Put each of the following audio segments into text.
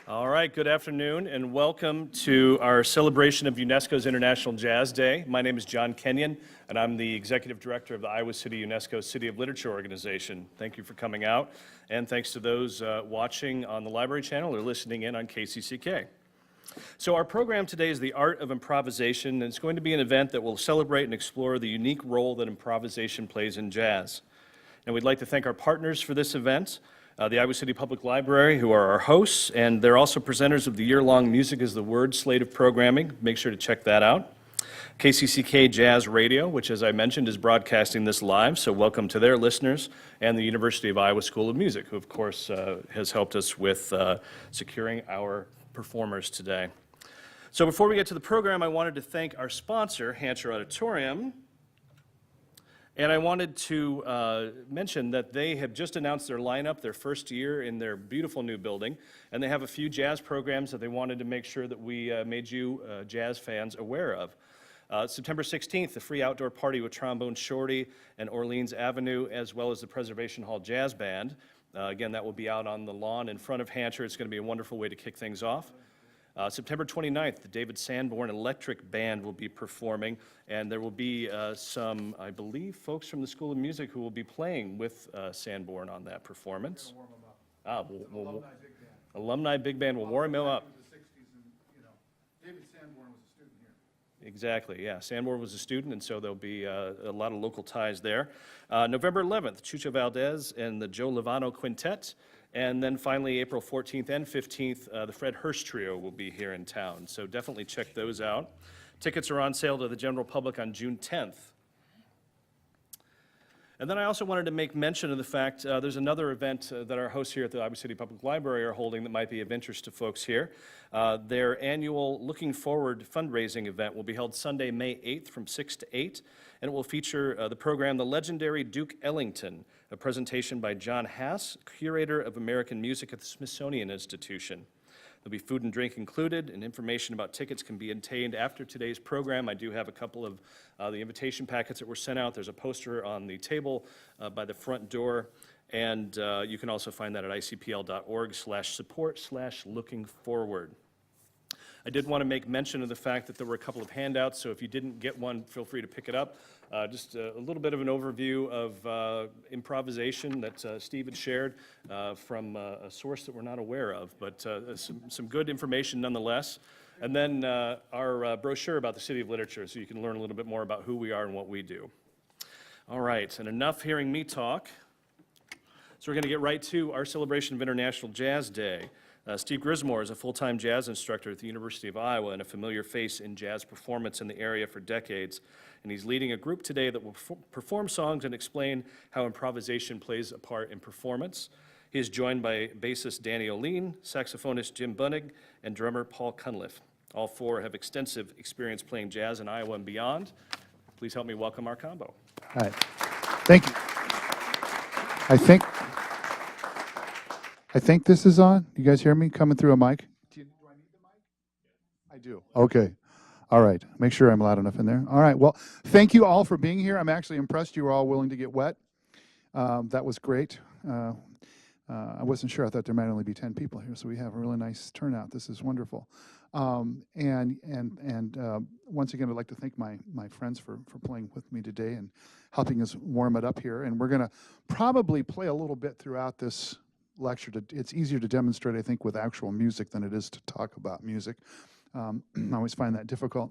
All right, good afternoon and welcome to our celebration of UNESCO's International Jazz Day. My name is John Kenyon and I'm the Executive Director of the Iowa City UNESCO City of Literature organization. Thank you for coming out, and thanks to those watching on the Library Channel or listening in on KCCK. So our program today is the Art of Improvisation, and it's going to be an event that will celebrate and explore the unique role that improvisation plays in jazz. And we'd like to thank our partners for this event, the Iowa City Public Library, who are our hosts, and they're also presenters of the year-long Music is the Word slate of programming. Make sure to check that out. KCCK Jazz Radio, which, as I mentioned, is broadcasting this live, so welcome to their listeners, and the University of Iowa School of Music, who, of course, has helped us with securing our performers today. So before we get to the program, I wanted to thank our sponsor, Hancher Auditorium. And I wanted to mention that they have just announced their lineup, their first year in their beautiful new building, and they have a few jazz programs that they wanted to make sure that we made you jazz fans aware of. September 16th, the free outdoor party with Trombone Shorty and Orleans Avenue, as well as the Preservation Hall Jazz Band. Again, that will be out on the lawn in front of Hancher. It's going to be a wonderful way to kick things off. September 29th, the David Sanborn Electric Band will be performing, and there will be some, I believe, folks from the School of Music who will be playing with Sanborn on that performance. Alumni Big Band will warm him up. David Sanborn was a student here. Exactly, yeah. Sanborn was a student, and so there'll be a lot of local ties there. November 11th, Chucho Valdez and the Joe Lovano Quintet. And then finally, April 14th and 15th, the Fred Hurst Trio will be here in town. So definitely check those out. Tickets are on sale to the general public on June 10th. And then I also wanted to make mention of the fact there's another event that our hosts here at the Iowa City Public Library are holding that might be of interest to folks here. Their annual Looking Forward fundraising event will be held Sunday, May 8th from 6 to 8, and it will feature the program The Legendary Duke Ellington, a presentation by John Hass, Curator of American Music at the Smithsonian Institution. There'll be food and drink included, and information about tickets can be obtained after today's program. I do have a couple of the invitation packets that were sent out. There's a poster on the table by the front door, and you can also find that at icpl.org/support/lookingforward. I did want to make mention of the fact that there were a couple of handouts, so if you didn't get one, feel free to pick it up. Just a little bit of an overview of improvisation that Steve had shared from a source that we're not aware of, but some good information nonetheless. And then our brochure about the City of Literature, so you can learn a little bit more about who we are and what we do. All right, and enough hearing me talk. So we're going to get right to our celebration of International Jazz Day. Steve Grismore is a full-time jazz instructor at the University of Iowa and a familiar face in jazz performance in the area for decades. And he's leading a group today that will perform songs and explain how improvisation plays a part in performance. He is joined by bassist Danny Oline, saxophonist Jim Bunnig, and drummer Paul Cunliffe. All four have extensive experience playing jazz in Iowa and beyond. Please help me welcome our combo. Hi. Thank you. I think this is on. You guys hear me coming through a mic? Do I need the mic? I do. Okay. All right. Make sure I'm loud enough in there. All right. Well, thank you all for being here. I'm actually impressed you were all willing to get wet. That was great. I wasn't sure. I thought there might only be 10 people here, so we have a really nice turnout. This is wonderful. Once again, I'd like to thank my friends for playing with me today and helping us warm it up here. And we're going to probably play a little bit throughout this lecture. It's easier to demonstrate, I think, with actual music than it is to talk about music. I always find that difficult.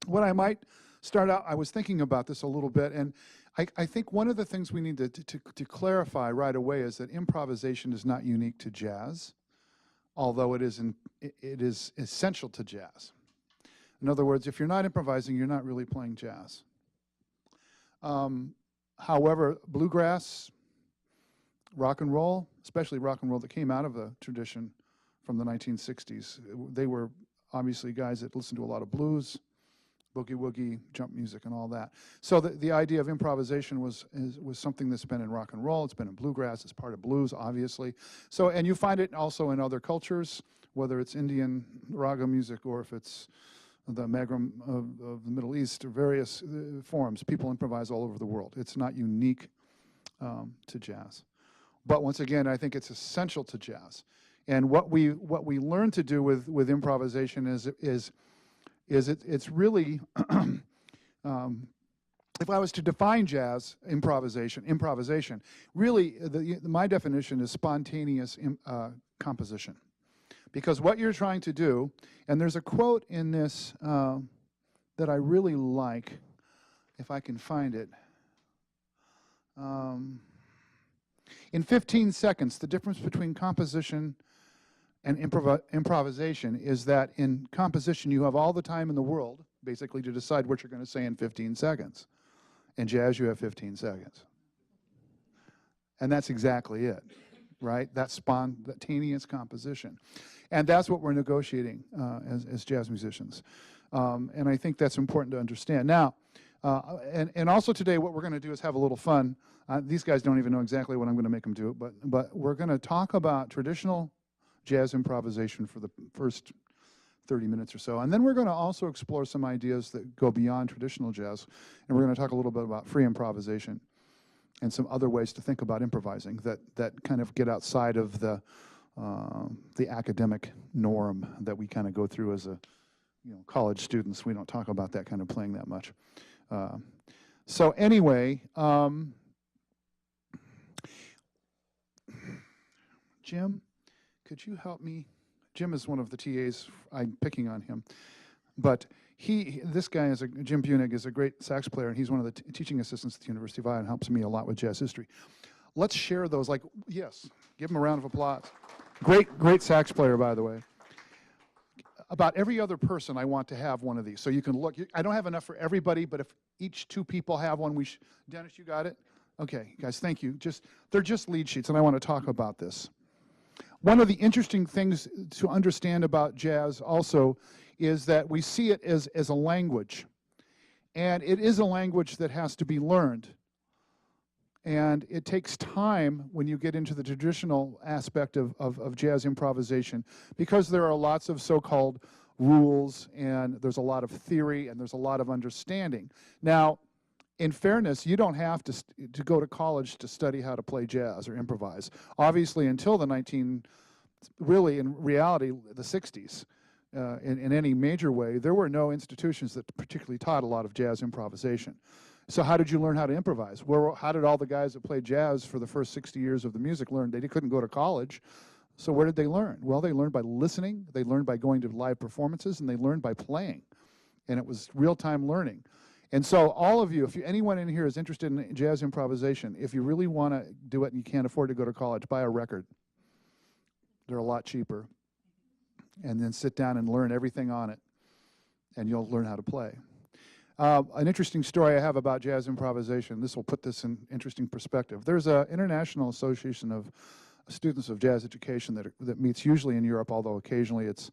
What I might start out, I was thinking about this a little bit, and I think one of the things we need to clarify right away is that improvisation is not unique to jazz, although it is essential to jazz. In other words, if you're not improvising, you're not really playing jazz. However, bluegrass, rock and roll, especially rock and roll that came out of the tradition from the 1960s, they were obviously guys that listened to a lot of blues, boogie woogie, jump music, and all that. So the idea of improvisation was something that's been in rock and roll. It's been in bluegrass. It's part of blues, obviously. So, and you find it also in other cultures, whether it's Indian raga music or if it's the Maghreb of the Middle East, or various forms. People improvise all over the world. It's not unique to jazz. But once again, I think it's essential to jazz. And what we learn to do with improvisation it's really if I was to define jazz improvisation, really my definition is spontaneous composition. Because what you're trying to do, and there's a quote in this that I really like, if I can find it. In 15 seconds, the difference between composition and improvisation is that in composition you have all the time in the world, basically, to decide what you're going to say in 15 seconds. In jazz, you have 15 seconds. And that's exactly it, right? That's spontaneous composition. And that's what we're negotiating as jazz musicians. And I think that's important to understand. Now, and also today what we're going to do is have a little fun. These guys don't even know exactly what I'm going to make them do, but we're going to talk about traditional jazz improvisation for the first 30 minutes or so. And then we're going to also explore some ideas that go beyond traditional jazz. And we're going to talk a little bit about free improvisation and some other ways to think about improvising that kind of get outside of the academic norm that we kind of go through as college students. We don't talk about that kind of playing that much. So anyway, Jim, could you help me? Jim is one of the TAs. I'm picking on him, but this guy Jim Bunig is a great sax player, and he's one of the teaching assistants at the University of Iowa and helps me a lot with jazz history. Let's share those. Yes, give him a round of applause. Great sax player, by the way. About every other person, I want to have one of these, so you can look. I don't have enough for everybody, but if each two people have one, Dennis, you got it? Okay, guys, thank you. They're just lead sheets, and I want to talk about this. One of the interesting things to understand about jazz also is that we see it as a language. And it is a language that has to be learned. And it takes time when you get into the traditional aspect of jazz improvisation, because there are lots of so-called rules, and there's a lot of theory, and there's a lot of understanding. Now, in fairness, you don't have to go to college to study how to play jazz or improvise. Obviously, until really in reality, the 60s, in any major way, there were no institutions that particularly taught a lot of jazz improvisation. So how did you learn how to improvise? Well, how did all the guys that played jazz for the first 60 years of the music learn? They couldn't go to college. So where did they learn? Well, they learned by listening, they learned by going to live performances, and they learned by playing. And it was real-time learning. And so all of you, if anyone in here is interested in jazz improvisation, if you really want to do it and you can't afford to go to college, buy a record. They're a lot cheaper. And then sit down and learn everything on it, and you'll learn how to play. An interesting story I have about jazz improvisation, this will put this in interesting perspective. There's an international association of students of jazz education that meets usually in Europe, although occasionally it's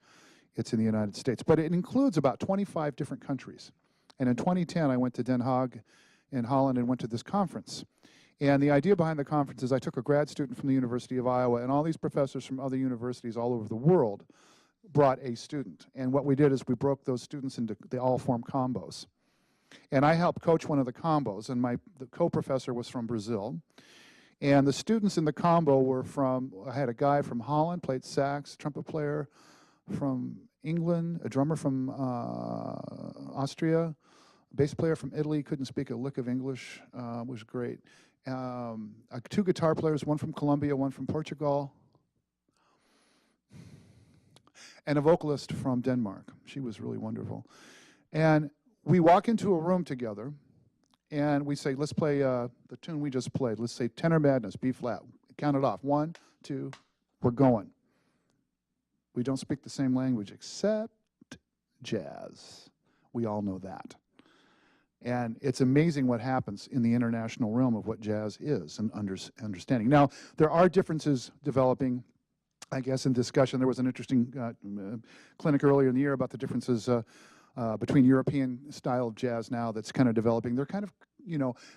in the United States. But it includes about 25 different countries. And in 2010, I went to Den Haag in Holland and went to this conference. And the idea behind the conference is I took a grad student from the University of Iowa, and all these professors from other universities all over the world brought a student. And what we did is we broke those students into, they all form combos. And I helped coach one of the combos, and the co-professor was from Brazil. And the students in the combo were I had a guy from Holland, played sax, trumpet player from England, a drummer from Austria, a bass player from Italy, couldn't speak a lick of English, was great. Two guitar players, one from Colombia, one from Portugal, and a vocalist from Denmark. She was really wonderful. And we walk into a room together, and we say, let's play the tune we just played. Let's say Tenor Madness, B flat. Count it off. 1, 2, we're going. We don't speak the same language except jazz. We all know that. And it's amazing what happens in the international realm of what jazz is and understanding. Now, there are differences developing, I guess, in discussion. There was an interesting clinic earlier in the year about the differences between European style of jazz now that's kind of developing. They're kind of,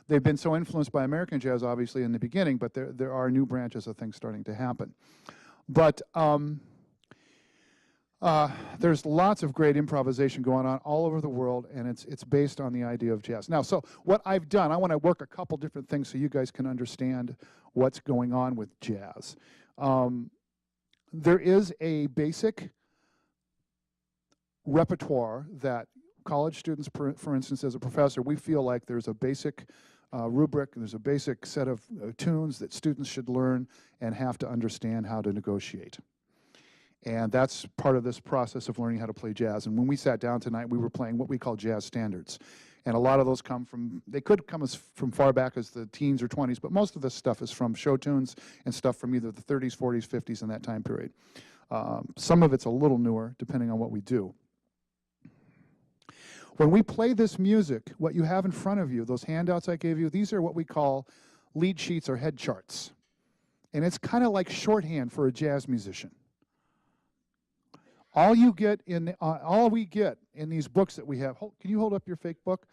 they've been so influenced by American jazz, obviously, in the beginning, but there are new branches of things starting to happen. But there's lots of great improvisation going on all over the world, and it's based on the idea of jazz. Now, so what I've done, I want to work a couple different things so you guys can understand what's going on with jazz. There is a basic repertoire that college students, for instance, as a professor, we feel like there's a basic rubric, there's a basic set of tunes that students should learn and have to understand how to negotiate. And that's part of this process of learning how to play jazz. And when we sat down tonight, we were playing what we call jazz standards. And a lot of those come from, they could come from far back as the teens or 20s, but most of this stuff is from show tunes and stuff from either the 30s, 40s, 50s, in that time period. Some of it's a little newer, depending on what we do. When we play this music, what you have in front of you, those handouts I gave you, these are what we call lead sheets or head charts. And it's kind of like shorthand for a jazz musician. All we get in these books that we have, can you hold up your fake book,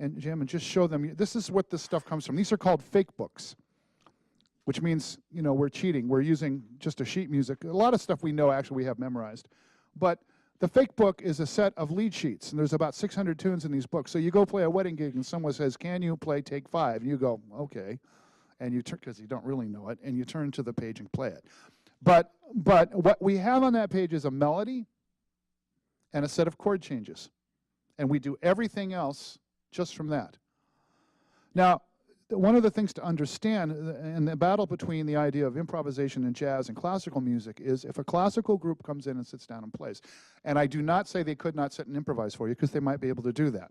and Jim, and just show them, this is what this stuff comes from. These are called fake books, which means, you know, we're cheating. We're using just a sheet music. A lot of stuff we know actually we have memorized. But the fake book is a set of lead sheets, and there's about 600 tunes in these books. So you go play a wedding gig, and someone says, can you play Take 5? And you go, okay. And you turn, because you don't really know it, and you turn to the page and play it. But what we have on that page is a melody and a set of chord changes. And we do everything else just from that. Now, one of the things to understand in the battle between the idea of improvisation and jazz and classical music is if a classical group comes in and sits down and plays. And I do not say they could not sit and improvise for you, because they might be able to do that.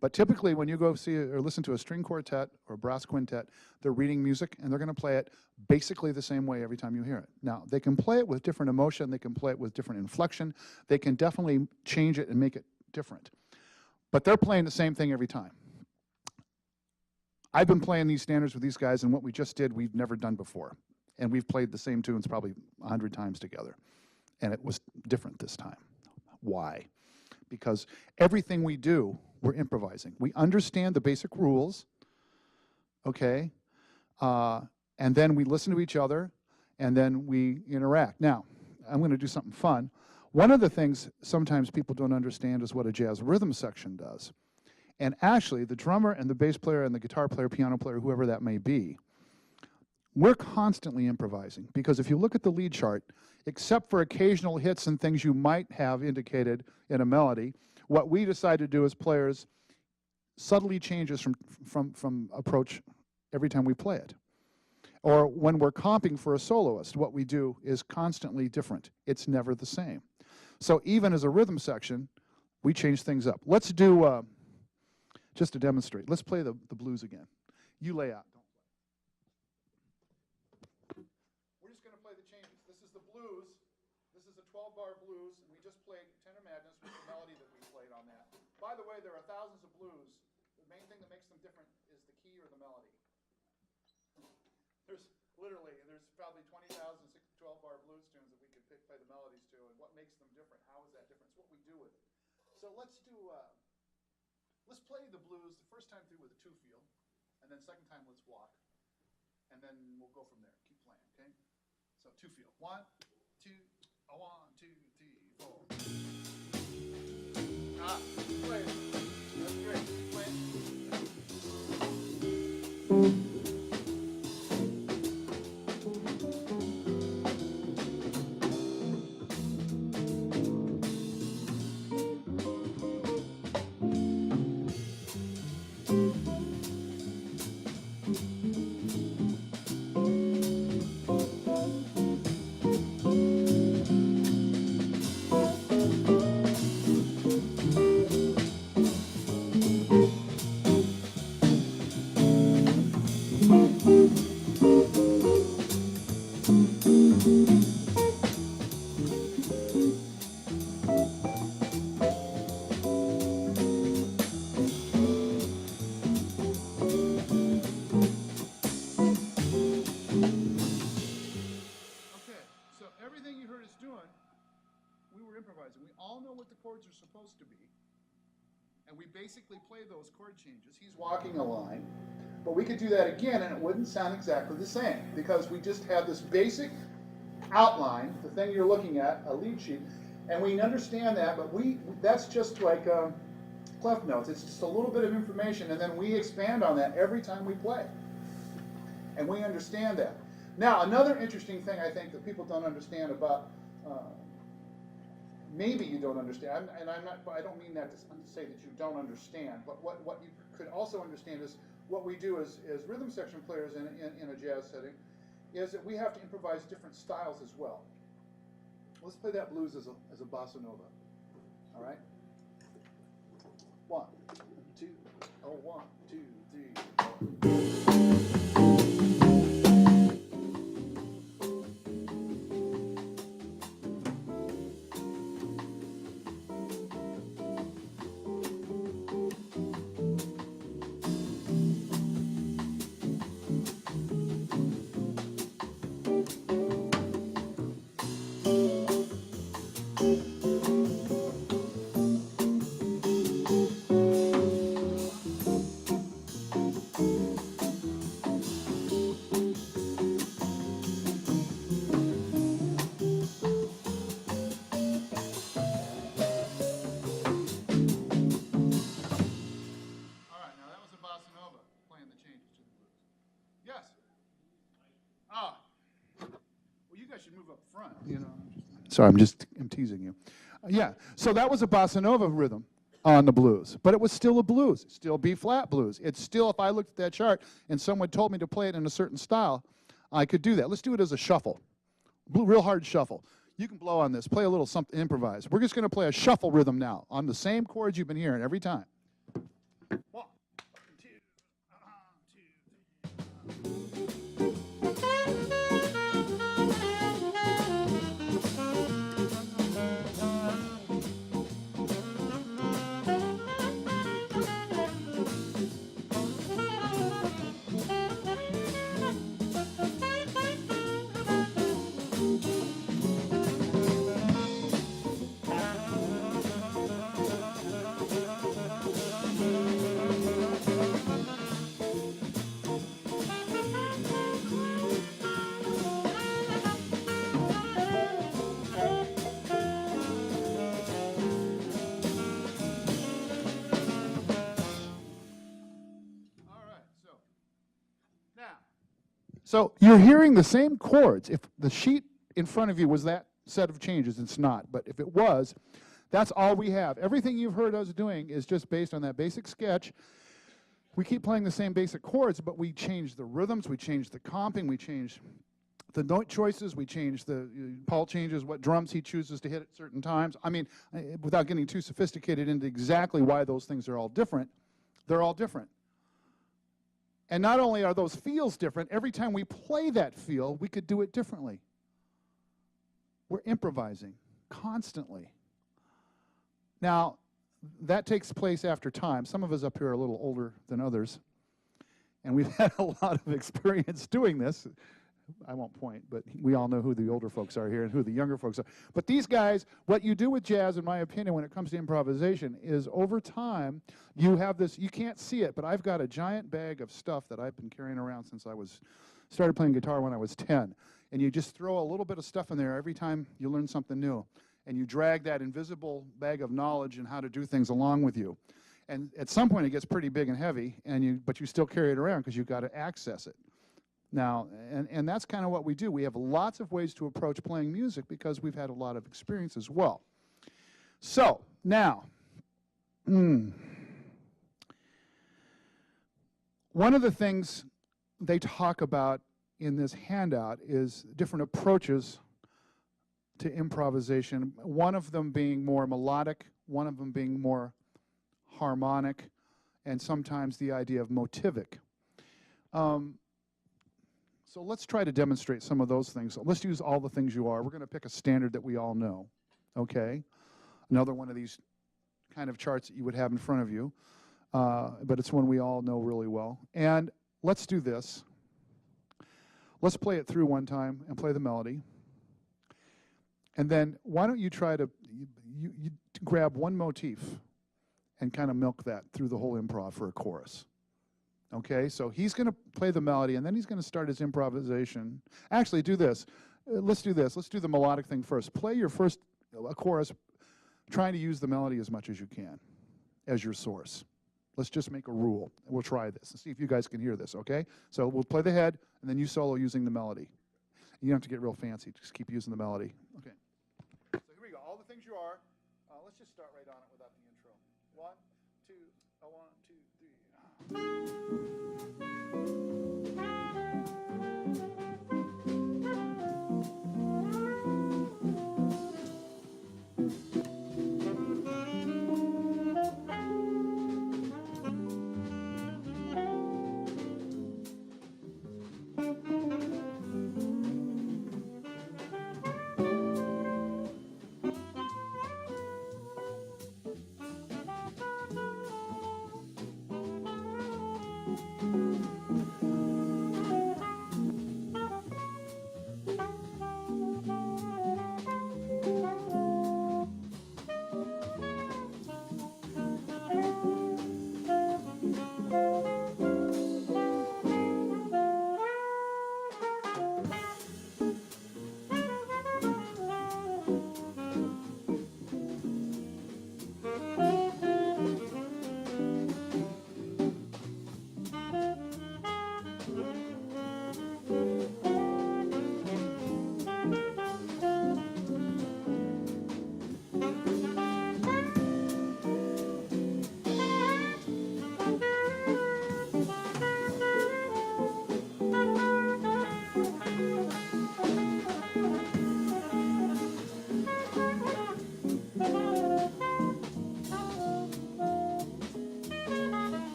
But typically when you go see or listen to a string quartet or a brass quintet, they're reading music and they're going to play it basically the same way every time you hear it. Now, they can play it with different emotion, they can play it with different inflection, they can definitely change it and make it different. But they're playing the same thing every time. I've been playing these standards with these guys, and what we just did, we've never done before. And we've played the same tunes probably 100 times together. And it was different this time. Why? Because everything we do, we're improvising. We understand the basic rules, okay? And then we listen to each other, and then we interact. Now, I'm going to do something fun. One of the things sometimes people don't understand is what a jazz rhythm section does. And actually, the drummer and the bass player and the guitar player, piano player, whoever that may be, we're constantly improvising. Because if you look at the lead chart, except for occasional hits and things you might have indicated in a melody, what we decide to do as players subtly changes from approach every time we play it. Or when we're comping for a soloist, what we do is constantly different. It's never the same. So even as a rhythm section, we change things up. Let's do, just to demonstrate, let's play the blues again. You lay out. We're just going to play the changes. This is the blues. This is a 12-bar blues, and we just played Tender Madness with the melody that we played on that. By the way, there are thousands of blues. The main thing that makes them different is the key or the melody. There's probably 20,000 12-bar blues tunes that we could play the melodies to, and what makes them different? How is that different? It's what we do with it. So let's play the blues the first time through with a 2-feel, and then second time let's walk, and then we'll go from there. Keep playing, okay? So 2-feel. 1, 2, 1, 2, 3, 4. Play it. That's great. Keep playing. Supposed to be, and we basically play those chord changes. He's walking a line, but we could do that again and it wouldn't sound exactly the same because we just have this basic outline, the thing you're looking at, a lead sheet, and we understand that, but that's just like clef notes. It's just a little bit of information, and then we expand on that every time we play, and we understand that. Now, another interesting thing I think that people don't understand about, maybe you don't understand, and I don't mean that to say that you don't understand, but what you could also understand is what we do as rhythm section players in a jazz setting is that we have to improvise different styles as well. Let's play that blues as a bossa nova. All right? 1, 2, oh, 1, 2, 3. Sorry, I'm teasing you. Yeah, so that was a bossa nova rhythm on the blues, but it was still a blues, still B flat blues. It's still, if I looked at that chart and someone told me to play it in a certain style, I could do that. Let's do it as a shuffle, real hard shuffle. You can blow on this, play a little something, improvise. We're just going to play a shuffle rhythm now on the same chords you've been hearing every time. 1, 2, 2, 3. So you're hearing the same chords. If the sheet in front of you was that set of changes, it's not. But if it was, that's all we have. Everything you've heard us doing is just based on that basic sketch. We keep playing the same basic chords, but we change the rhythms, we change the comping, we change the note choices, we change Paul changes what drums he chooses to hit at certain times. I mean, without getting too sophisticated into exactly why those things are all different, they're all different. And not only are those feels different, every time we play that feel, we could do it differently. We're improvising constantly. Now, that takes place after time. Some of us up here are a little older than others, and we've had a lot of experience doing this. I won't point, but we all know who the older folks are here and who the younger folks are. But these guys, what you do with jazz, in my opinion, when it comes to improvisation, is over time, you have this, you can't see it, but I've got a giant bag of stuff that I've been carrying around since I started playing guitar when I was 10. And you just throw a little bit of stuff in there every time you learn something new. And you drag that invisible bag of knowledge and how to do things along with you. And at some point, it gets pretty big and heavy, but you still carry it around because you've got to access it. Now, and that's kind of what we do. We have lots of ways to approach playing music because we've had a lot of experience as well. So, now, one of the things they talk about in this handout is different approaches to improvisation, one of them being more melodic, one of them being more harmonic, and sometimes the idea of motivic. So let's try to demonstrate some of those things. So let's use all the things you are. We're going to pick a standard that we all know, okay? Another one of these kind of charts that you would have in front of you, but it's one we all know really well. And let's do this. Let's play it through one time and play the melody. And then why don't you try to you grab one motif and kind of milk that through the whole improv for a chorus. Okay, so he's going to play the melody, and then he's going to start his improvisation. Actually, do this. Let's do this. Let's do the melodic thing first. Play your first chorus, trying to use the melody as much as you can as your source. Let's just make a rule. We'll try this and see if you guys can hear this, okay? So we'll play the head, and then you solo using the melody. You don't have to get real fancy. Just keep using the melody. Okay. So here we go. All the things you are. Let's just start right on it without the intro. 1, 2, 1, 2, 3.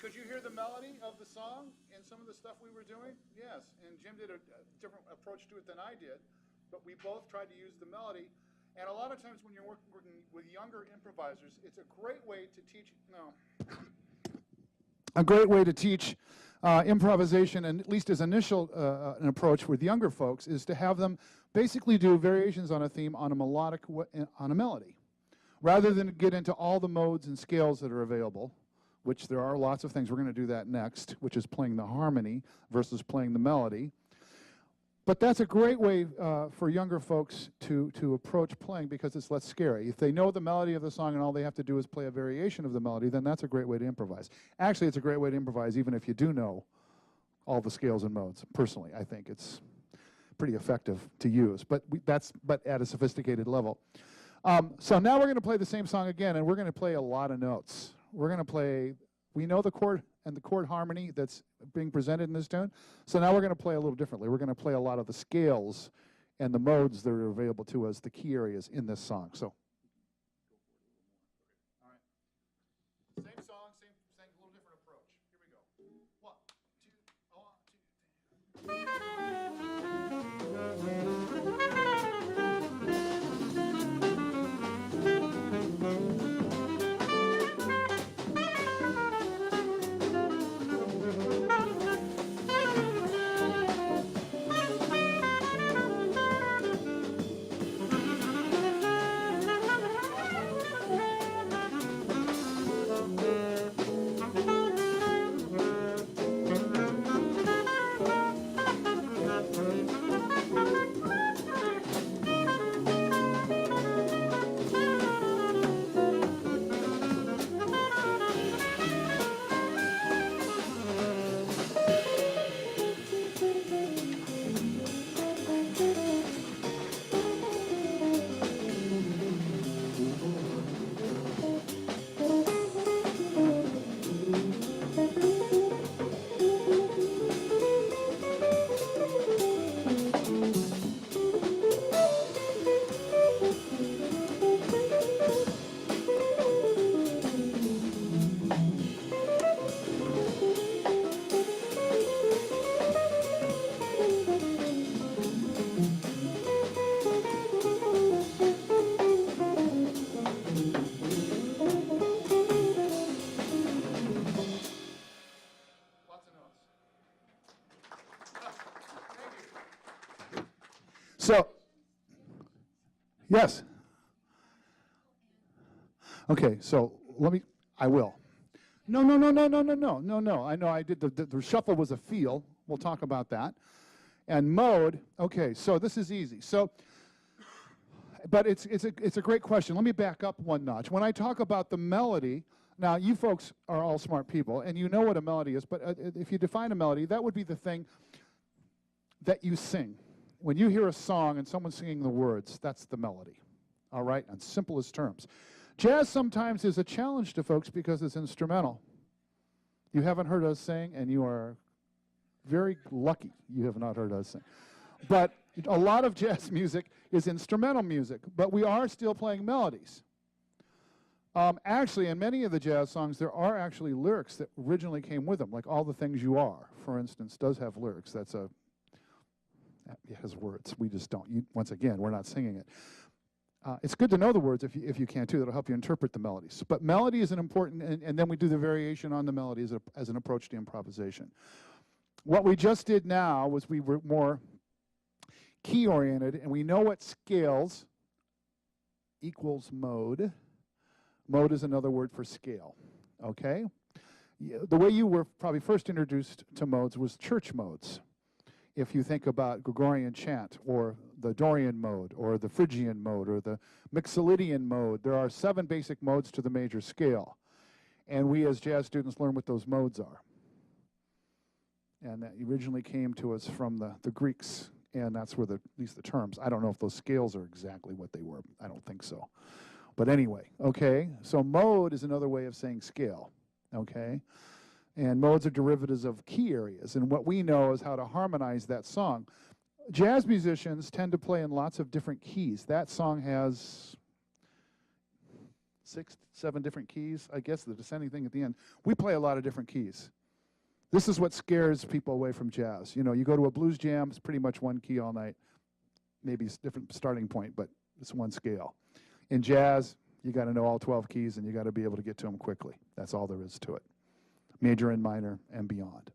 Could you hear the melody of the song and some of the stuff we were doing? Yes, and Jim did a different approach to it than I did, but we both tried to use the melody. And a lot of times when you're working with younger improvisers, it's a great way to teach, improvisation, and at least as initial an approach with younger folks, is to have them basically do variations on a theme on a melody, rather than get into all the modes and scales that are available, which there are lots of things. We're going to do that next, which is playing the harmony versus playing the melody. But that's a great way for younger folks to approach playing, because it's less scary. If they know the melody of the song and all they have to do is play a variation of the melody, then that's a great way to improvise. Actually, it's a great way to improvise even if you do know all the scales and modes. Personally, I think it's pretty effective to use, but but at a sophisticated level. So now we're going to play the same song again, and we're going to play a lot of notes. We're going to play, we know the chord and the chord harmony that's being presented in this tune, so now we're going to play a little differently. We're going to play a lot of the scales and the modes that are available to us, the key areas in this song. So, all right. Same song, same a little different approach. Here we go. 1, 2, 1, 2, 3. So, yes. Okay, so I will. No. I know I did the shuffle was a feel. We'll talk about that. And mode, okay, so this is easy. So, but it's a great question. Let me back up one notch. When I talk about the melody, now you folks are all smart people, and you know what a melody is, but if you define a melody, that would be the thing that you sing. When you hear a song and someone's singing the words, that's the melody, all right, in simplest terms. Jazz sometimes is a challenge to folks because it's instrumental. You haven't heard us sing, and you are very lucky you have not heard us sing. But a lot of jazz music is instrumental music, but we are still playing melodies. Actually, in many of the jazz songs, there are actually lyrics that originally came with them, like All the Things You Are, for instance, does have lyrics. It has words. We just don't. Once again, we're not singing it. It's good to know the words if you can, too. That'll help you interpret the melodies. But melody is an important, and then we do the variation on the melody as an approach to improvisation. What we just did now was we were more key-oriented, and we know what scales equals mode. Mode is another word for scale, okay? The way you were probably first introduced to modes was church modes. If you think about Gregorian chant, or the Dorian mode, or the Phrygian mode, or the Mixolydian mode, there are 7 basic modes to the major scale. And we as jazz students learn what those modes are. And that originally came to us from the Greeks, and that's where at least the terms. I don't know if those scales are exactly what they were. I don't think so. But anyway, okay, so mode is another way of saying scale, okay? And modes are derivatives of key areas, and what we know is how to harmonize that song. Jazz musicians tend to play in lots of different keys. That song has 6, 7 different keys, I guess, the descending thing at the end. We play a lot of different keys. This is what scares people away from jazz. You know, you go to a blues jam, it's pretty much one key all night. Maybe it's a different starting point, but it's one scale. In jazz, you got to know all 12 keys, and you got to be able to get to them quickly. That's all there is to it. Major and minor and beyond.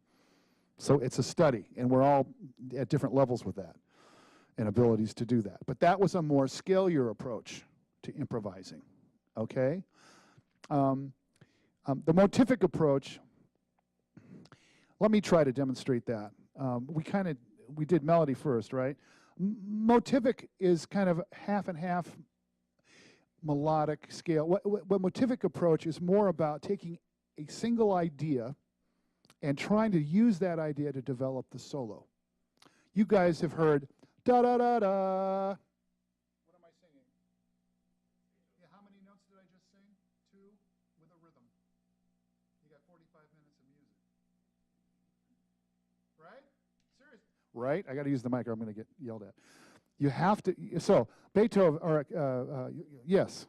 So it's a study, and we're all at different levels with that and abilities to do that. But that was a more scalier approach to improvising, okay? The motivic approach, let me try to demonstrate that. We did melody first, right? Motivic is kind of half and half melodic scale. What motivic approach is more about taking a single idea and trying to use that idea to develop the solo. You guys have heard da-da-da-da. What am I singing? Yeah, how many notes did I just sing? 2 with a rhythm. You got 45 minutes of music. Right? Seriously. Right? I got to use the mic or I'm going to get yelled at. You have to, so Beethoven, or yes,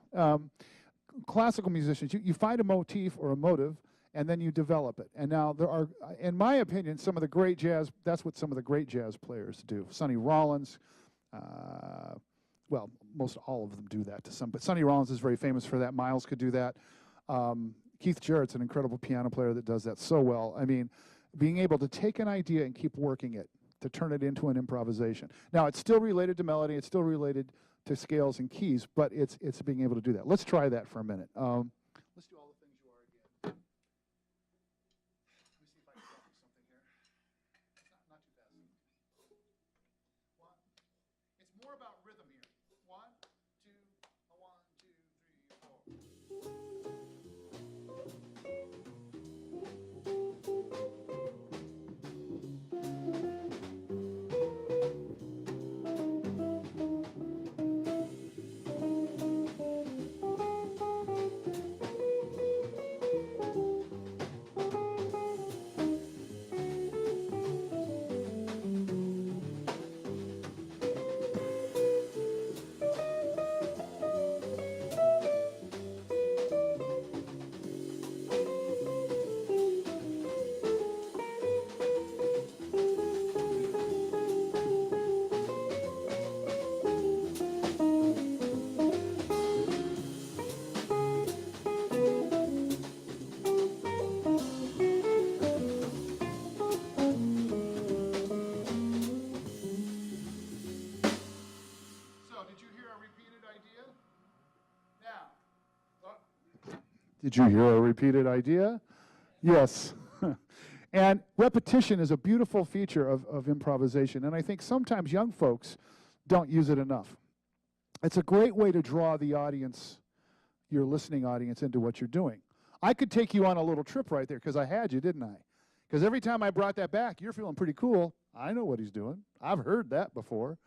classical musicians, you find a motif or a motive, and then you develop it. And now there are, in my opinion, some of the great jazz, that's what some of the great jazz players do. Sonny Rollins, well, most all of them do that to some, but Sonny Rollins is very famous for that. Miles could do that. Keith Jarrett's an incredible piano player that does that so well. I mean, being able to take an idea and keep working it, to turn it into an improvisation. Now, it's still related to melody, it's still related to scales and keys, but it's being able to do that. Let's try that for a minute. Let's do All the Things You Are again. Let me see if I can copy something here. It's not too fast. It's more about rhythm here. 1, 2, 1, 2, 3, 4. Did you hear a repeated idea? Yes. And repetition is a beautiful feature of improvisation, and I think sometimes young folks don't use it enough. It's a great way to draw the audience, your listening audience, into what you're doing. I could take you on a little trip right there, because I had you, didn't I? Because every time I brought that back, you're feeling pretty cool. I know what he's doing. I've heard that before.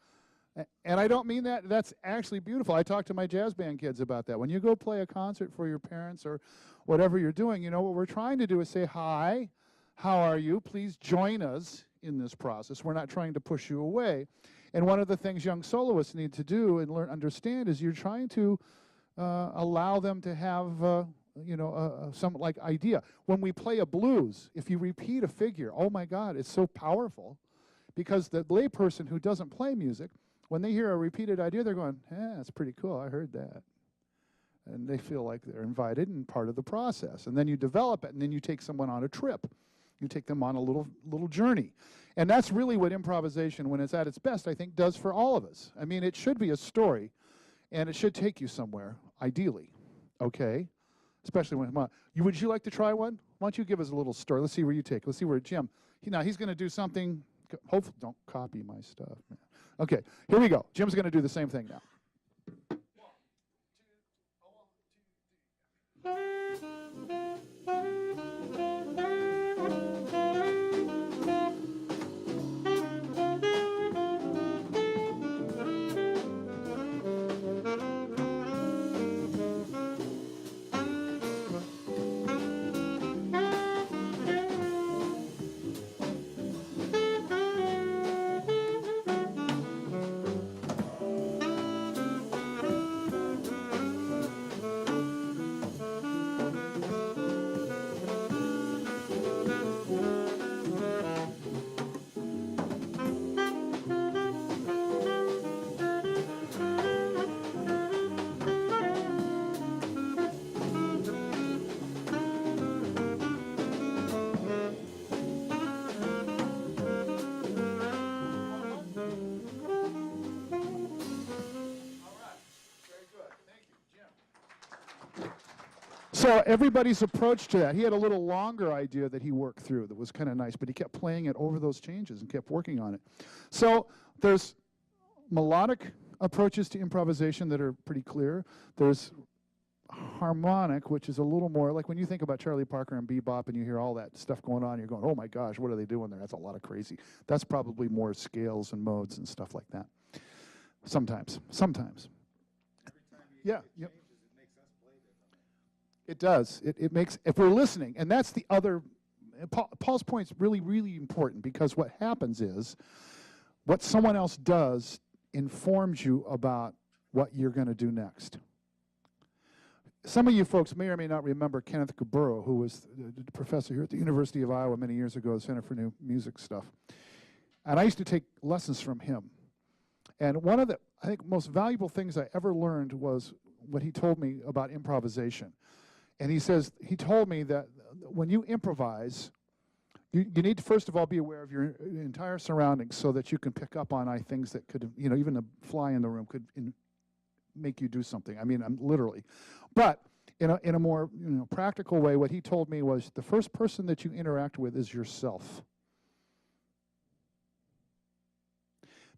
And I don't mean that. That's actually beautiful. I talk to my jazz band kids about that. When you go play a concert for your parents or whatever you're doing, you know, what we're trying to do is say, hi, how are you? Please join us in this process. We're not trying to push you away. And one of the things young soloists need to do and understand is you're trying to allow them to have, some like idea. When we play a blues, if you repeat a figure, oh my God, it's so powerful, because the layperson who doesn't play music, when they hear a repeated idea, they're going, yeah, that's pretty cool, I heard that. And they feel like they're invited and part of the process. And then you develop it, and then you take someone on a trip. You take them on a little journey. And that's really what improvisation, when it's at its best, I think, does for all of us. I mean, it should be a story, and it should take you somewhere, ideally, okay? Especially when, would you like to try one? Why don't you give us a little story? Let's see where you take. Let's see where Jim, now he's going to do something. Hopefully, don't copy my stuff. Okay, here we go. Jim's going to do the same thing now. So everybody's approach to that, he had a little longer idea that he worked through that was kind of nice, but he kept playing it over those changes and kept working on it. So there's melodic approaches to improvisation that are pretty clear. There's harmonic, which is a little more, like when you think about Charlie Parker and bebop and you hear all that stuff going on, you're going, oh my gosh, what are they doing there? That's a lot of crazy. That's probably more scales and modes and stuff like that. Sometimes. Every time yeah. Yep. It does. It makes, if we're listening, and that's the other, Paul's point is really, really important, because what happens is what someone else does informs you about what you're going to do next. Some of you folks may or may not remember Kenneth Gaburo, who was the professor here at the University of Iowa many years ago, the Center for New Music stuff. And I used to take lessons from him. And one of the, I think, most valuable things I ever learned was what he told me about improvisation. And he told me that when you improvise, you need to first of all be aware of your entire surroundings so that you can pick up on things that could, even a fly in the room could make you do something. I mean, literally. But in a more practical way, what he told me was the first person that you interact with is yourself.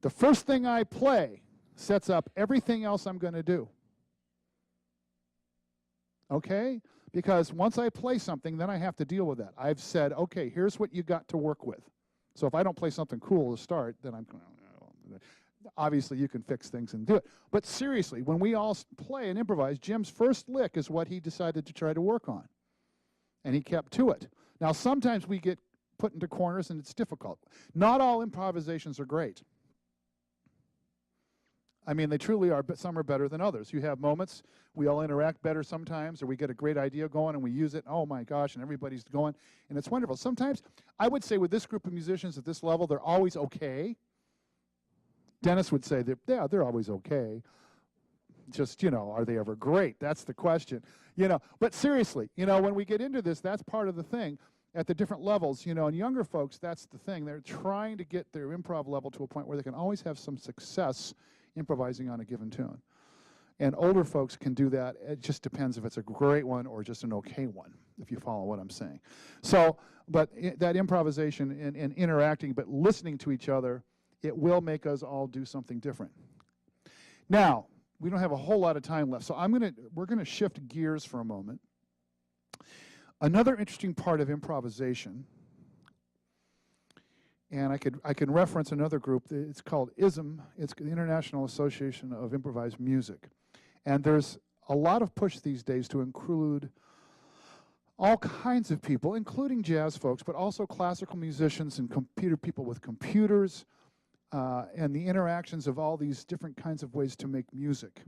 The first thing I play sets up everything else I'm going to do. Okay? Because once I play something, then I have to deal with that. I've said, okay, here's what you got to work with. So if I don't play something cool to start, then I'm, obviously you can fix things and do it. But seriously, when we all play and improvise, Jim's first lick is what he decided to try to work on. And he kept to it. Now, sometimes we get put into corners and it's difficult. Not all improvisations are great. I mean, they truly are, but some are better than others. You have moments, we all interact better sometimes, or we get a great idea going and we use it, oh my gosh, and everybody's going, and it's wonderful. Sometimes, I would say with this group of musicians at this level, they're always okay. Dennis would say, yeah, they're always okay. Just, are they ever great? That's the question. But seriously, when we get into this, that's part of the thing. At the different levels, and younger folks, that's the thing. They're trying to get their improv level to a point where they can always have some success improvising on a given tune. And older folks can do that. It just depends if it's a great one or just an okay one, if you follow what I'm saying. So, but that improvisation and interacting, but listening to each other, it will make us all do something different. Now, we don't have a whole lot of time left, so we're gonna shift gears for a moment. Another interesting part of improvisation, and I can reference another group. It's called ISM. It's the International Association of Improvised Music. And there's a lot of push these days to include all kinds of people, including jazz folks, but also classical musicians and computer people with computers, and the interactions of all these different kinds of ways to make music.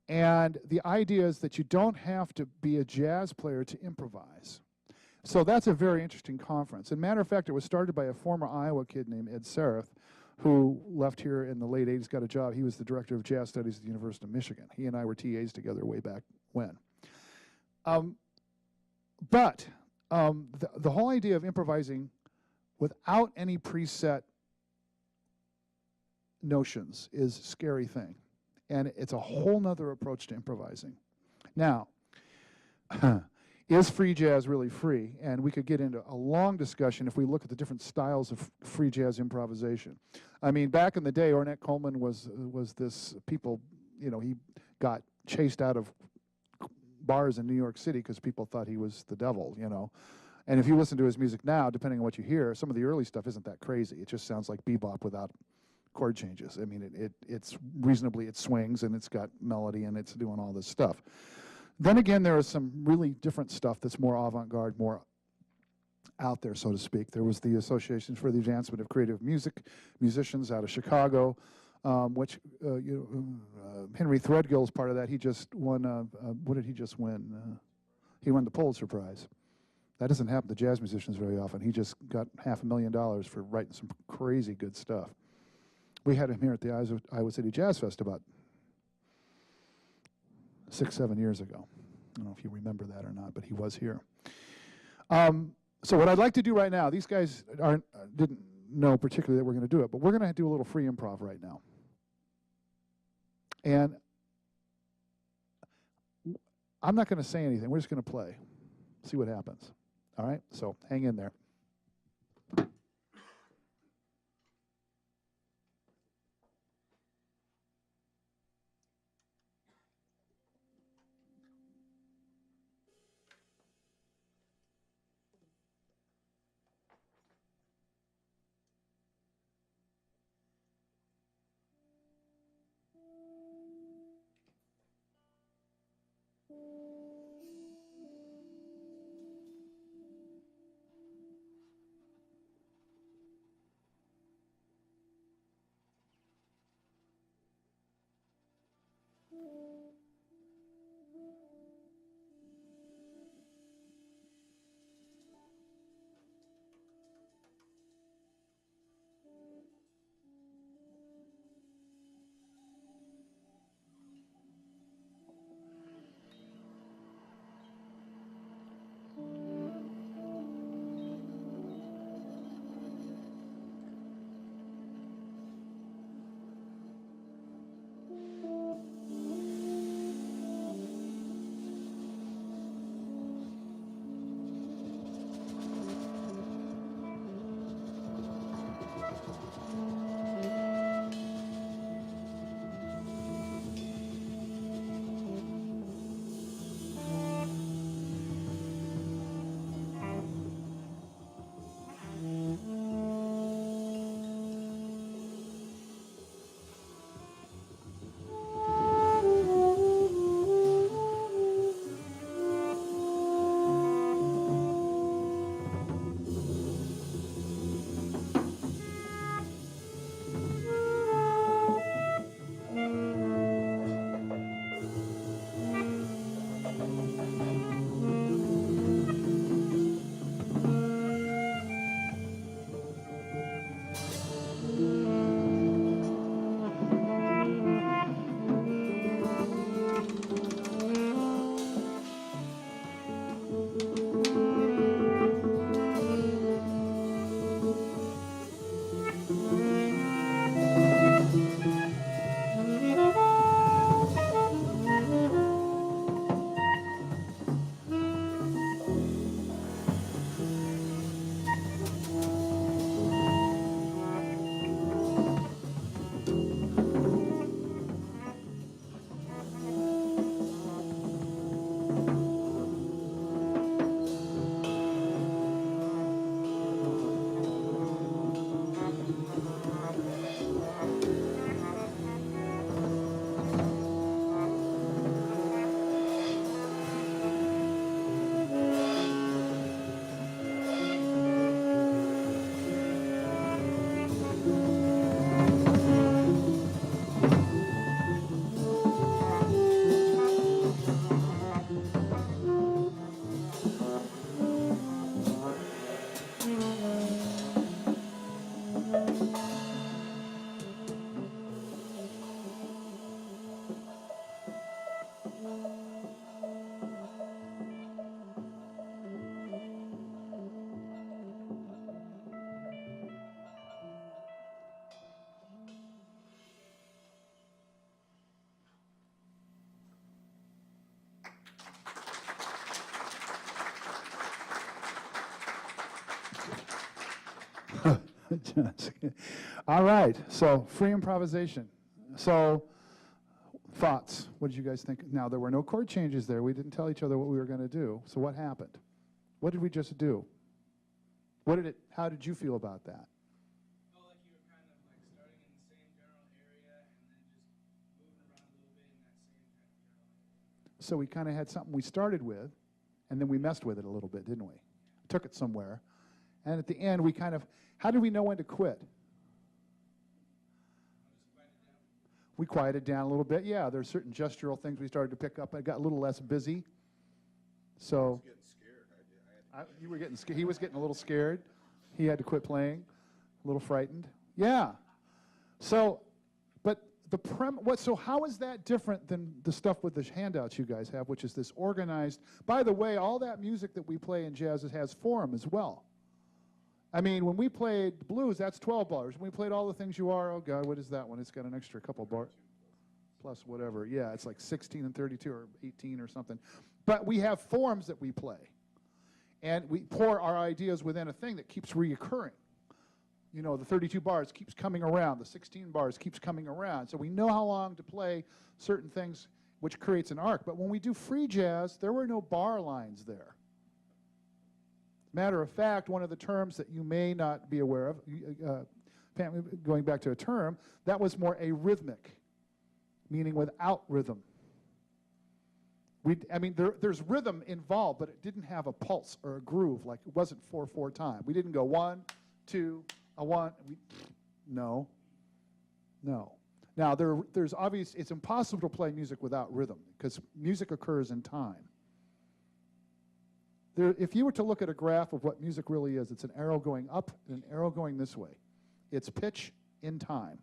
And the idea is that you don't have to be a jazz player to improvise. So that's a very interesting conference. As a matter of fact, it was started by a former Iowa kid named Ed Sareth, who left here in the late 80s, got a job. He was the director of jazz studies at the University of Michigan. He and I were TAs together way back when. The whole idea of improvising without any preset notions is a scary thing. And it's a whole nother approach to improvising. Now, is free jazz really free? And we could get into a long discussion if we look at the different styles of free jazz improvisation. I mean, back in the day, Ornette Coleman was this people, you know, he got chased out of bars in New York City because people thought he was the devil, you know. And if you listen to his music now, depending on what you hear, some of the early stuff isn't that crazy. It just sounds like bebop without chord changes. I mean, it's reasonably, it swings and it's got melody and it's doing all this stuff. Then again, there is some really different stuff that's more avant-garde, more out there, so to speak. There was the Association for the Advancement of Creative Music, musicians out of Chicago, which Henry Threadgill's part of that. He just won, what did he just win? He won the Pulitzer Prize. That doesn't happen to jazz musicians very often. He just got $500,000 for writing some crazy good stuff. We had him here at the Iowa City Jazz Fest about 6-7 years ago. I don't know if you remember that or not, but he was here. So what I'd like to do right now, these guys didn't know particularly that we're going to do it, but we're going to do a little free improv right now. And I'm not going to say anything. We're just going to play, see what happens. All right? So hang in there. All right, so free improvisation. So thoughts, what did you guys think? Now, there were no chord changes there. We didn't tell each other what we were going to do. So what happened? What did we just do? How did you feel about that? Felt like you were kind of like starting in the same general area and then just moving around a little bit in that same kind of general area. So we kind of had something we started with, and then we messed with it a little bit, didn't we? Took it somewhere. And at the end, we kind of, how did we know when to quit? We quieted down a little bit. Yeah, there's certain gestural things we started to pick up. I got a little less busy. So Getting scared. you were getting scared. He was getting a little scared. He had to quit playing, a little frightened. Yeah. So, but so how is that different than the stuff with the handouts you guys have, which is this organized? By the way, all that music that we play in jazz has form as well. I mean, when we played blues, that's 12 bars. When we played all the things you are, oh God, what is that one? It's got an extra couple bars plus whatever. Yeah, it's like 16 and 32 or 18 or something. But we have forms that we play. And we pour our ideas within a thing that keeps reoccurring. You know, the 32 bars keeps coming around. The 16 bars keeps coming around. So we know how long to play certain things, which creates an arc. But when we do free jazz, there were no bar lines there. Matter of fact, one of the terms that you may not be aware of, going back to a term, that was more arrhythmic, meaning without rhythm. There's rhythm involved, but it didn't have a pulse or a groove, like it wasn't 4/4 time. We didn't go 1, 2, a 1. No. Now, there's obvious, it's impossible to play music without rhythm, because music occurs in time. If you were to look at a graph of what music really is, it's an arrow going up and an arrow going this way. It's pitch in time.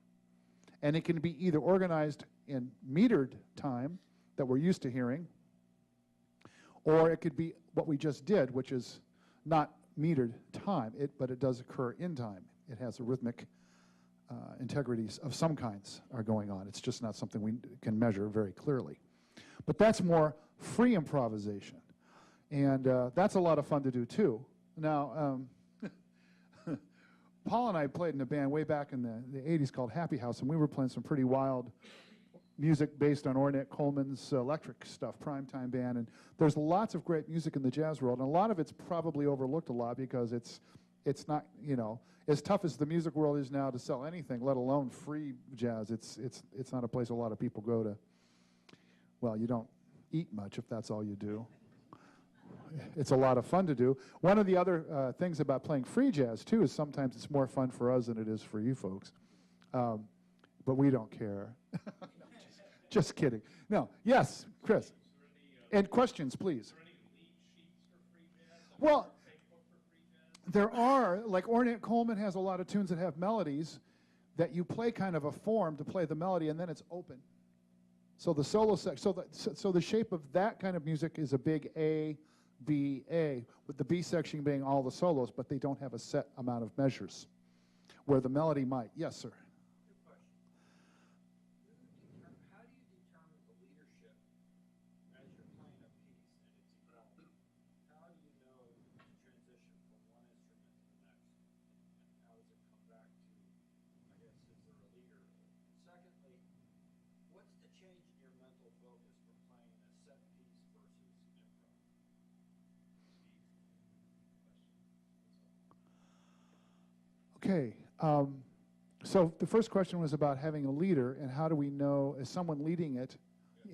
And it can be either organized in metered time that we're used to hearing, or it could be what we just did, which is not metered time, but it does occur in time. It has a rhythmic integrities of some kinds are going on. It's just not something we can measure very clearly. But that's more free improvisation. And that's a lot of fun to do, too. Now, Paul and I played in a band way back in the 80s called Happy House, and we were playing some pretty wild music based on Ornette Coleman's electric stuff, primetime band. And there's lots of great music in the jazz world, and a lot of it's probably overlooked a lot because it's not, you know, as tough as the music world is now to sell anything, let alone free jazz. It's not a place a lot of people go to. Well, you don't eat much if that's all you do. It's a lot of fun to do. One of the other things about playing free jazz, too, is sometimes it's more fun for us than it is for you folks. But we don't care. No, just kidding. No. Yes, Chris. And questions, please. Well, there are, like Ornette Coleman has a lot of tunes that have melodies that you play kind of a form to play the melody, and then it's open. So the solo section, so the shape of that kind of music is a big A, B, A, with the B section being all the solos, but they don't have a set amount of measures, where the melody might. Yes, sir. Good question. How do you determine the leadership as you're playing a piece and it's evolving? How do you know to transition from one instrument to the next? And how does it come back to, I guess, is there a leader? Secondly, what's the change in your mental focus from playing a set piece versus improv? Okay. So the first question was about having a leader, and how do we know, is someone leading it?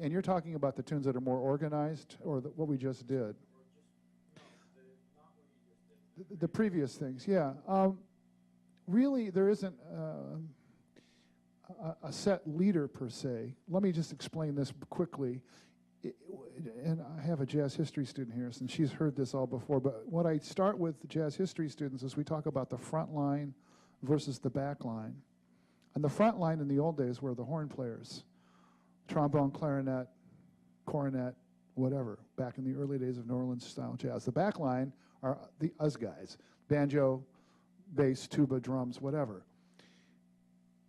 And you're talking about the tunes that are more organized, or what we just did? Or just, no, not what you just did. The previous things, yeah. Really, there isn't a set leader per se. Let me just explain this quickly. And I have a jazz history student here, and she's heard this all before, but what I start with jazz history students is we talk about the front line versus the back line. And the front line in the old days were the horn players, trombone, clarinet, cornet, whatever, back in the early days of New Orleans style jazz. The back line are the us guys, banjo, bass, tuba, drums, whatever.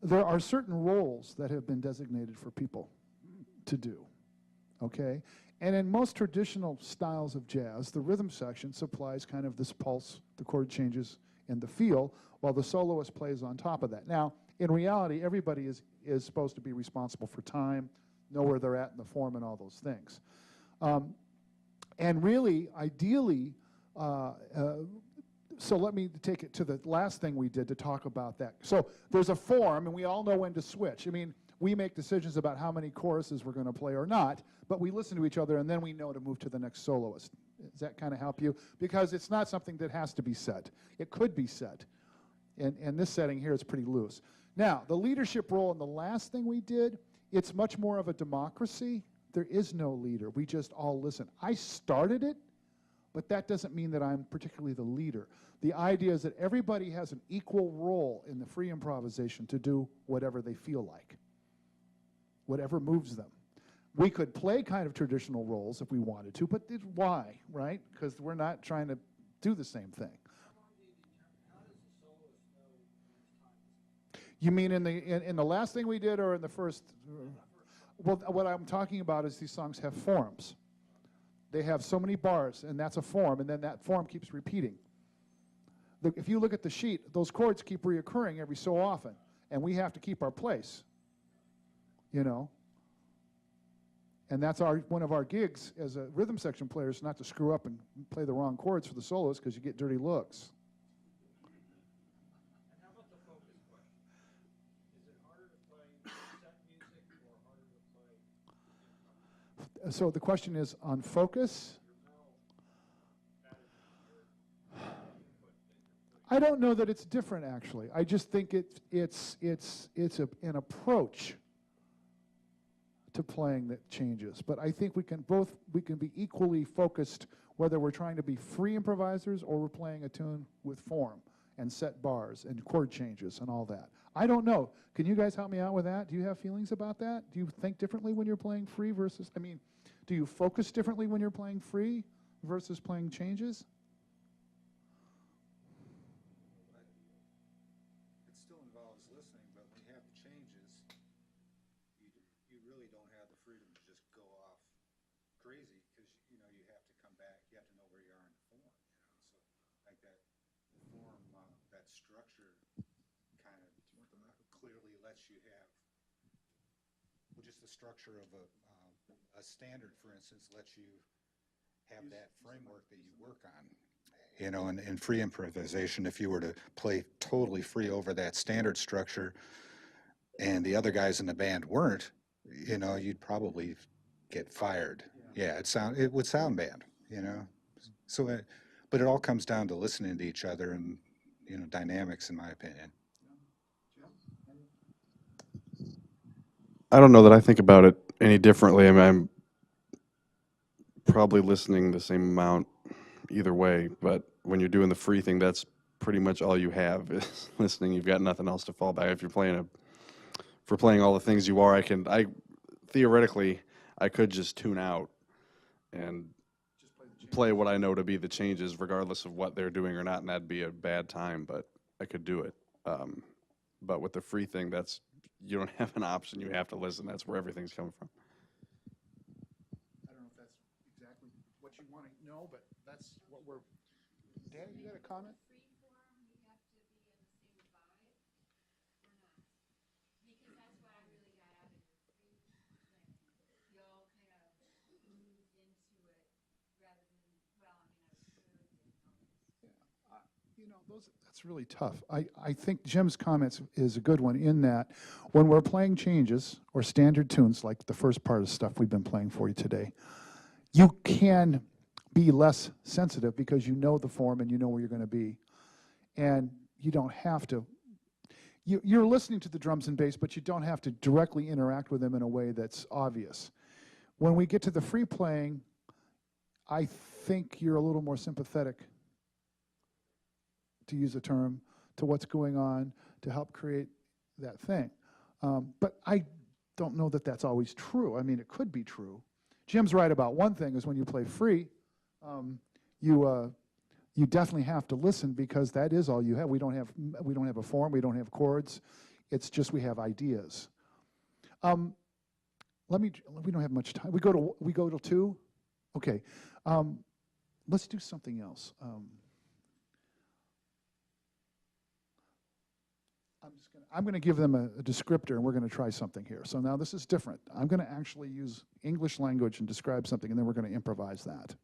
There are certain roles that have been designated for people to do. Okay, and in most traditional styles of jazz, the rhythm section supplies kind of this pulse, the chord changes. and the feel, while the soloist plays on top of that. Now, in reality, everybody is supposed to be responsible for time, know where they're at in the form and all those things. And really, ideally, so let me take it to the last thing we did to talk about that. So there's a form, and we all know when to switch. I mean, we make decisions about how many choruses we're going to play or not, but we listen to each other, and then we know to move to the next soloist. Does that kind of help you? Because it's not something that has to be set. It could be set. And this setting here is pretty loose. Now, the leadership role in the last thing we did, it's much more of a democracy. There is no leader. We just all listen. I started it, but that doesn't mean that I'm particularly the leader. The idea is that everybody has an equal role in the free improvisation to do whatever they feel like, whatever moves them. We could play kind of traditional roles if we wanted to, but why, right? Because we're not trying to do the same thing. How does the soloist know when it's time? You mean in the last thing we did, or in the first? Well, what I'm talking about is these songs have forms. They have so many bars, and that's a form, and then that form keeps repeating. If you look at the sheet, those chords keep reoccurring every so often, and we have to keep our place, you know. And that's one of our gigs as a rhythm section player, is not to screw up and play the wrong chords for the solos, because you get dirty looks. And how about the focus question? Is it harder to play set music or harder to play improv? So the question is on focus. I don't know that it's different, actually. I just think it's an approach to playing that changes. But I think we can be equally focused, whether we're trying to be free improvisers or we're playing a tune with form and set bars and chord changes and all that. I don't know. Can you guys help me out with that? Do you have feelings about that? Do you think differently when you're playing free versus, I mean, do you focus differently when you're playing free versus playing changes? It still involves listening, but when you have changes, you really don't have the freedom to just go off crazy, because you know you have to come back. You have to know where you are in the form. So like that form, that structure, kind of clearly lets you have. Well, just the structure of a standard, for instance, lets you have that framework that you work on. You know, in free improvisation, if you were to play totally free over that standard structure and the other guys in the band weren't, you know, you'd probably get fired. Yeah, it would sound bad, you know. So, but it all comes down to listening to each other and, you know, dynamics, in my opinion. I don't know that I think about it any differently. I mean, I'm probably listening the same amount either way, but when you're doing the free thing, that's pretty much all you have is listening. You've got nothing else to fall back. If we're playing all the things you are, theoretically, I could just tune out and play what I know to be the changes, regardless of what they're doing or not, and that'd be a bad time, but I could do it. But with the free thing, you don't have an option. You have to listen. That's where everything's coming from. I don't know if that's exactly what you want to know, but that's what we're. Dan, you got a comment? Free form, you have to be in the same vibe or not? Because that's what I really got out of your free thing. You all kind of moved into it rather than, well, I mean, I was good. You know, that's really tough. I think Jim's comments is a good one in that when we're playing changes or standard tunes, like the first part of stuff we've been playing for you today, you can be less sensitive because you know the form and you know where you're going to be. And you don't have to. You're listening to the drums and bass, but you don't have to directly interact with them in a way that's obvious. When we get to the free playing, I think you're a little more sympathetic, to use a term, to what's going on to help create that thing. But I don't know that that's always true. I mean, it could be true. Jim's right about one thing, is when you play free, you definitely have to listen, because that is all you have. We don't have a form. We don't have chords. It's just we have ideas. We don't have much time. We go to 2. Okay. Let's do something else. I'm gonna give them a descriptor, and we're gonna try something here. So now this is different. I'm gonna actually use English language and describe something, and then we're gonna improvise that.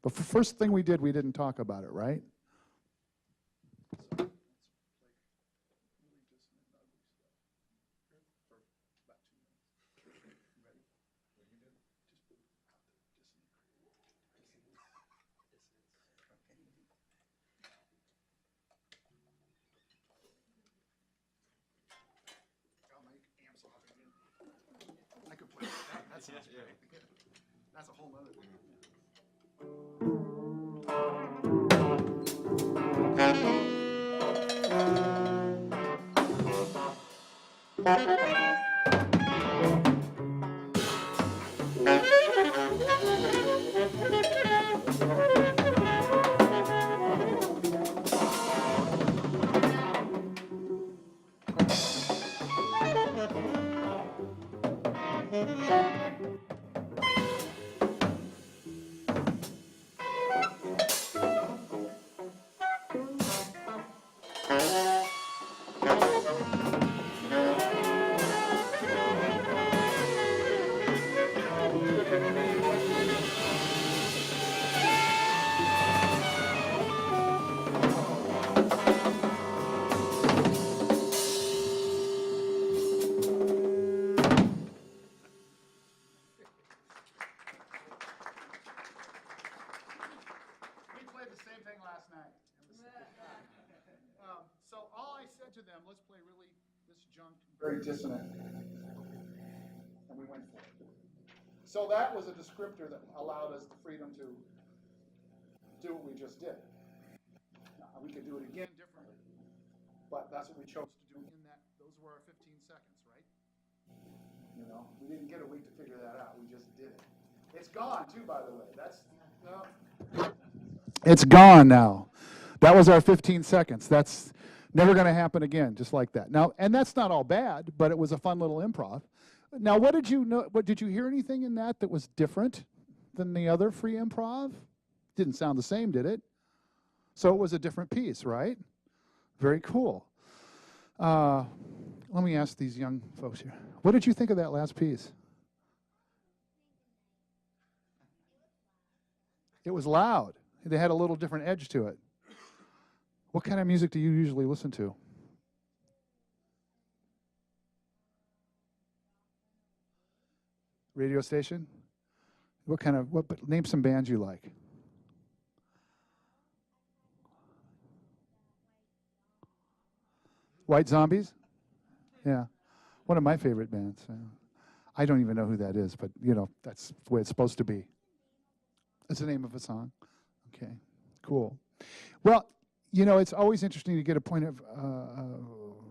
But for first thing we didn't talk about it, right? I could play that. That sounds great. That's a whole other thing. We played the same thing last night. So all I said to them, let's play really this junk, very dissonant, and we went for it. So that was a descriptor that allowed us the freedom to do what we just did. Now, we could do it again differently, but that's what we chose to do in that. Those were our 15 seconds, right? You know, we didn't get a week to figure that out. We just did it. It's gone too, by the way. It's gone now. That was our 15 seconds. That's never going to happen again, just like that. Now, and that's not all bad, but it was a fun little improv. Now, what did you know? What did you hear anything in that was different than the other free improv? Didn't sound the same, did it? So it was a different piece, right? Very cool. Let me ask these young folks here. What did you think of that last piece? It was loud. They had a little different edge to it. What kind of music do you usually listen to? Radio station? Name some bands you like. White Zombies? Yeah. One of my favorite bands. I don't even know who that is, but you know, that's the way it's supposed to be. That's the name of a song. Okay, cool. Well, you know, it's always interesting to get a point of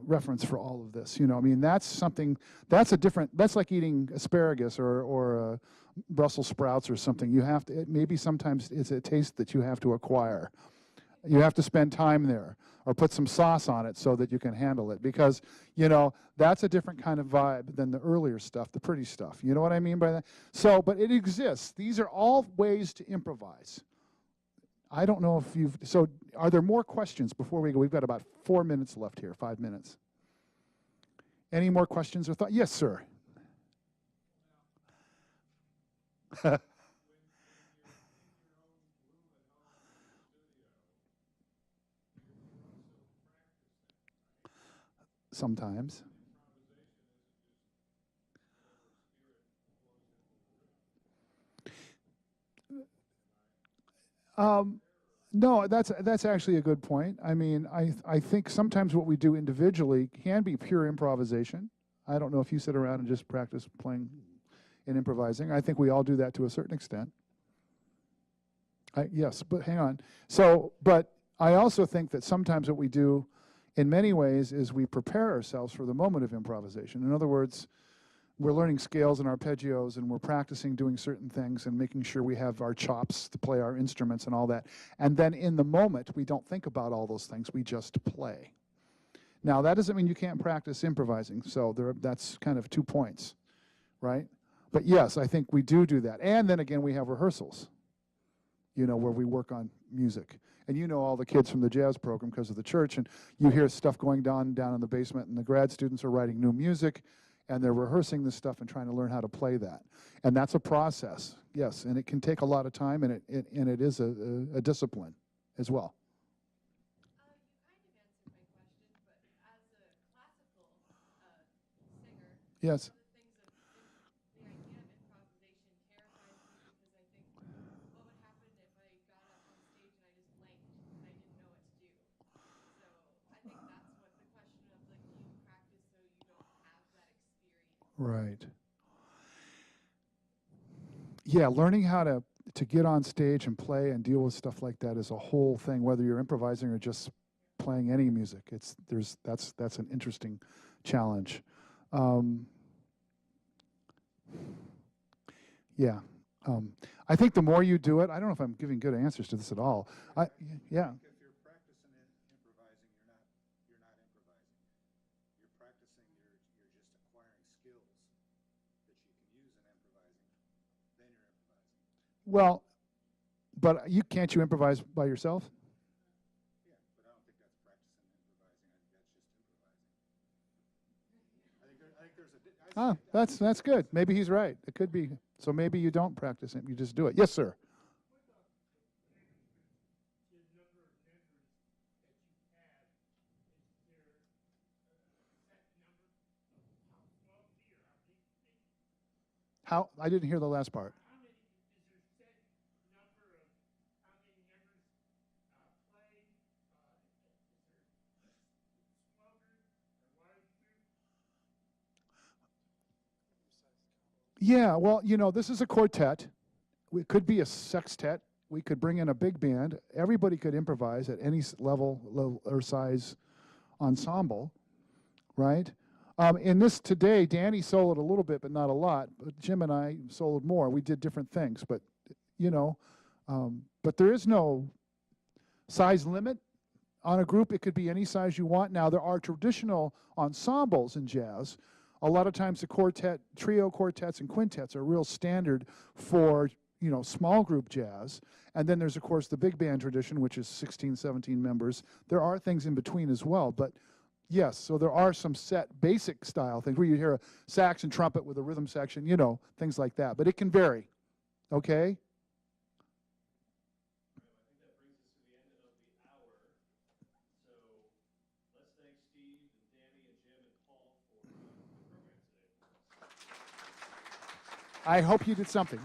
reference for all of this. You know, I mean, that's something, that's like eating asparagus or Brussels sprouts or something. You have to, maybe sometimes it's a taste that you have to acquire. You have to spend time there or put some sauce on it so that you can handle it, because, you know, that's a different kind of vibe than the earlier stuff, the pretty stuff. You know what I mean by that? So, but it exists. These are all ways to improvise. I don't know if you've, so are there more questions before we go? We've got about 4 minutes left here, 5 minutes. Any more questions or thoughts? Yes, sir. Sometimes. No, that's actually a good point. I mean, I think sometimes what we do individually can be pure improvisation. I don't know if you sit around and just practice playing and improvising. I think we all do that to a certain extent. Yes, but hang on. So, but I also think that sometimes what we do in many ways is we prepare ourselves for the moment of improvisation. In other words, we're learning scales and arpeggios, and we're practicing doing certain things and making sure we have our chops to play our instruments and all that. And then in the moment, we don't think about all those things. We just play. Now, that doesn't mean you can't practice improvising. So that's kind of 2 points, right? But yes, I think we do that. And then again, we have rehearsals, you know, where we work on music. And you know all the kids from the jazz program because of the church, and you hear stuff going down in the basement, and the grad students are writing new music, and they're rehearsing this stuff and trying to learn how to play that. And that's a process, yes, and it can take a lot of time, and it is a discipline as well. You kind of answered my question, but as a classical singer, Yes. one of the things of the idea of improvisation terrifies me because I think, what would happen if I got up on stage and I just blanked and I didn't know what to do? So I think that's what the question of like, do you practice so you don't have that experience? Right. Yeah, learning how to get on stage and play and deal with stuff like that is a whole thing, whether you're improvising or just playing any music. That's an interesting challenge. Yeah. I think the more you do it, I don't know if I'm giving good answers to this at all. Yeah. If you're practicing improvising, you're not improvising. You're practicing, you're just acquiring skills that you can use in improvising. Then you're improvising. Well, but can't you improvise by yourself? Yeah, but I don't think that's practicing improvising. I think that's just improvising. I think there's a. Ah, that's good. Maybe he's right. It could be. So maybe you don't practice it. You just do it. Yes, sir. How? I didn't hear the last part. Yeah, well, you know, this is a quartet. It could be a sextet. We could bring in a big band. Everybody could improvise at any level or size ensemble, right? In this today, Danny soloed a little bit, but not a lot. But Jim and I soloed more. We did different things, but you know, but there is no size limit on a group. It could be any size you want. Now, there are traditional ensembles in jazz. A lot of times the quartet, trio quartets and quintets are real standard for, you know, small group jazz. And then there's, of course, the big band tradition, which is 16, 17 members. There are things in between as well. But yes, so there are some set basic style things where you hear a sax and trumpet with a rhythm section, you know, things like that. But it can vary, okay? I think that brings us to the end of the hour. So let's thank Steve and Danny and Jim and Paul for the program today. I hope you did something.